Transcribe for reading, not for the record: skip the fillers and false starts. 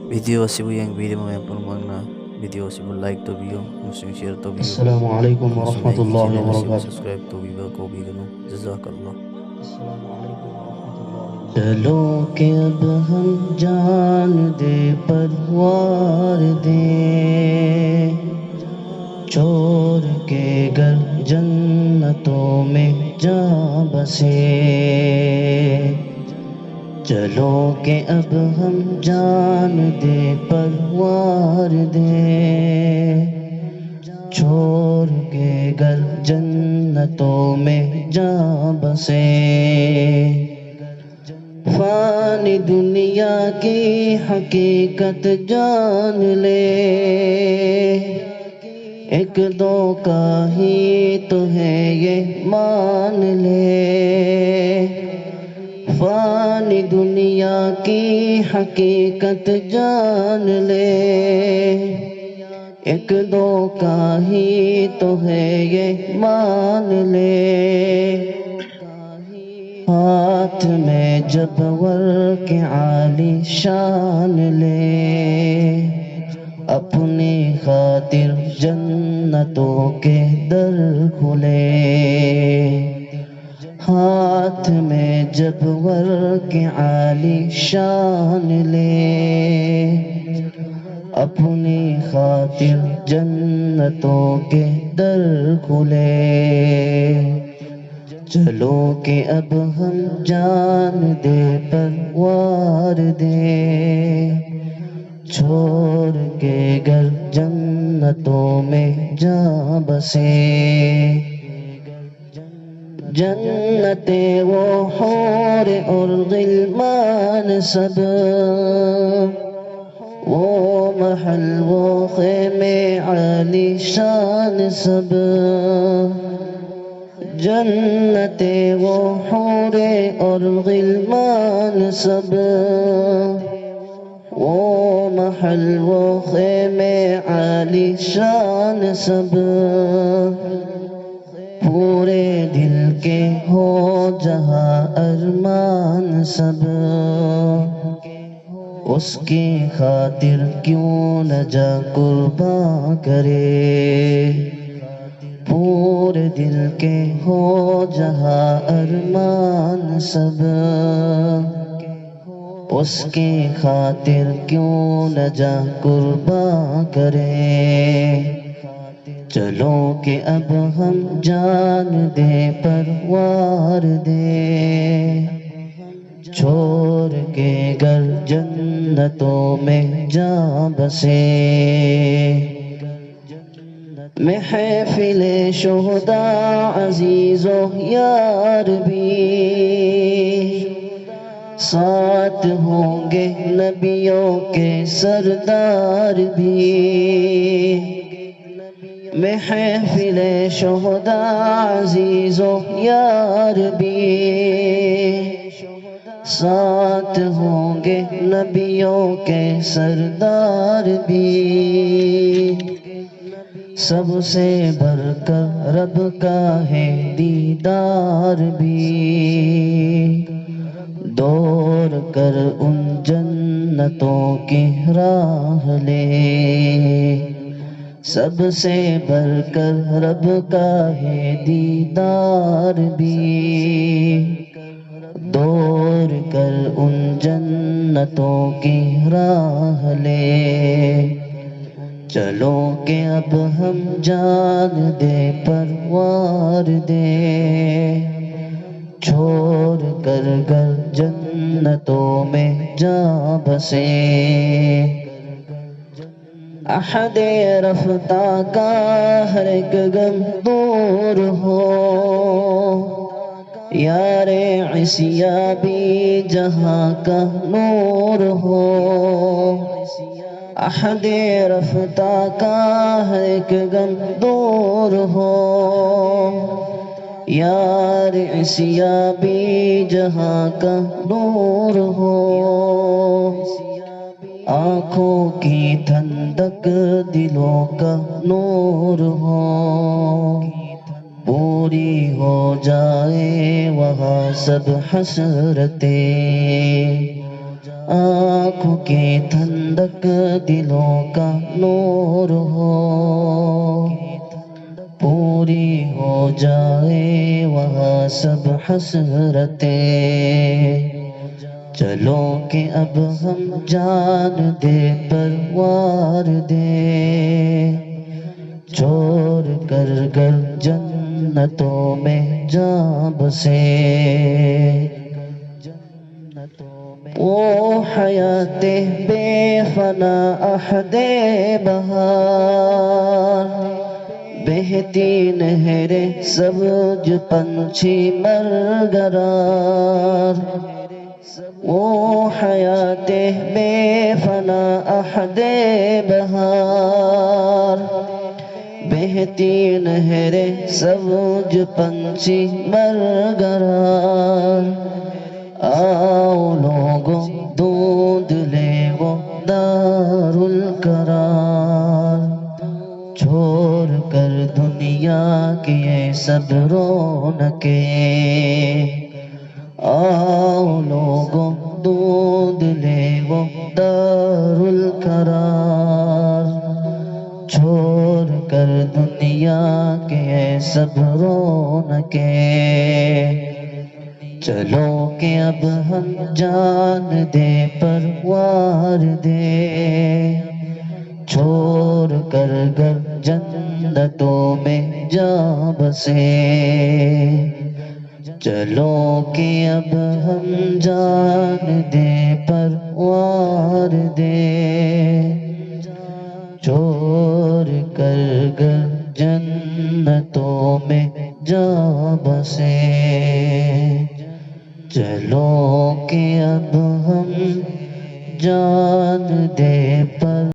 Video asibu yang video mo yan na video asibu like to video musing share to video السلام عليكم musing ورحمة like الله channel asibu وبركاته. subscribe to video ko video no jazakallah. چلو کہ اب ہم جان دے پروار دیں، چھوڑ کے گر جنتوں میں جا بسے. چلو کہ اب ہم جان دے پروار دیں، چھوڑ کے گر جنتوں میں جا بسے. فانی دنیا کی حقیقت جان لے، ایک دو کا ہی تو ہے یہ مان لے. فانی دنیا کی حقیقت جان لے، ایک دو کا ہی تو ہے یہ مان لے. ہاتھ میں جب ورق عالی شان لے، اپنی خاطر جنتوں کے در کھلے. ہاتھ میں جب ورق عالی شان لے، اپنی خاطر جنتوں کے در کھلے. چلو کہ اب ہم جان دے پروار دیں، چھوڑ کے گر جنتوں میں جا بسے. جنتیں وہ حور اور غلمان سب، وہ محل وہ خیمے عالی شان سب. جنتیں وہ حوریں اور غلمان سب، وہ محل وہ خیمے عالی شان سب. پورے دل کے ہو جہاں ارمان سب، اس کی خاطر کیوں نہ جا قرباں کرے. پورے دل کے ہو جہاں ارمان سب، اس کی خاطر کیوں نہ جا قرباں کرے. چلو کہ اب ہم جان دے پروار دیں، چھوڑ کے گر جنتوں میں جا بسے. محفل شہداء عزیز و یار بھی، ساتھ ہوں گے نبیوں کے سردار بھی. محفل شہداء عزیز و یار بھی، ساتھ ہوں گے نبیوں کے سردار بھی. سب سے بڑھ کر رب کا ہے دیدار بھی، دوڑ کر ان جنتوں کی راہ لے. سب سے بڑھ کر رب کا ہے دیدار بھی، دوڑ کر ان جنتوں کی راہ لے. چلو کہ اب ہم جان دے پروار دیں، چھوڑ کر گر جنتوں میں جا بسے. احد رفتہ کا ہر ایک غم دور ہو، یار عشیا بھی جہاں کا نور ہو. احد رفتہ کا ہر ایک غم دور ہو، یار عشیا بھی جہاں کا نور ہو. آنکھوں کی ٹھنڈک دلوں کا نور ہو، پوری ہو جائے وہاں سب حسرتیں. آنکھوں کی ٹھنڈک دلوں کا نور ہو، پوری ہو جائے وہاں سب حسرتیں، چلو کہ اب ہم جان دے پروار دے، چھوڑ کر گر جنتوں میں جا بسے، وہ حیات بے فنا عہد بہار، بہتی نہریں سبز پنچھی مرغرار، وہ حیات بے فنا عہد بہار، بہتی نہریں سبز پنچھی مرغرار، آؤ لوگوں دودھ لے وہ دار القرار، چھوڑ کر دنیا کی یہ سب رونقیں، آؤ لوگوں دودھ لے وہ دار القرار، چھوڑ کر دنیا کے یہ سب رونقیں، چلو کہ اب ہم جان دے پروار دے، چھوڑ کر گر جنتوں میں جا بسے، چلو کہ اب ہم جان دے پروار دے، چھوڑ کر گر جنتوں میں جا بسے، چلو کہ اب ہم جان دے پر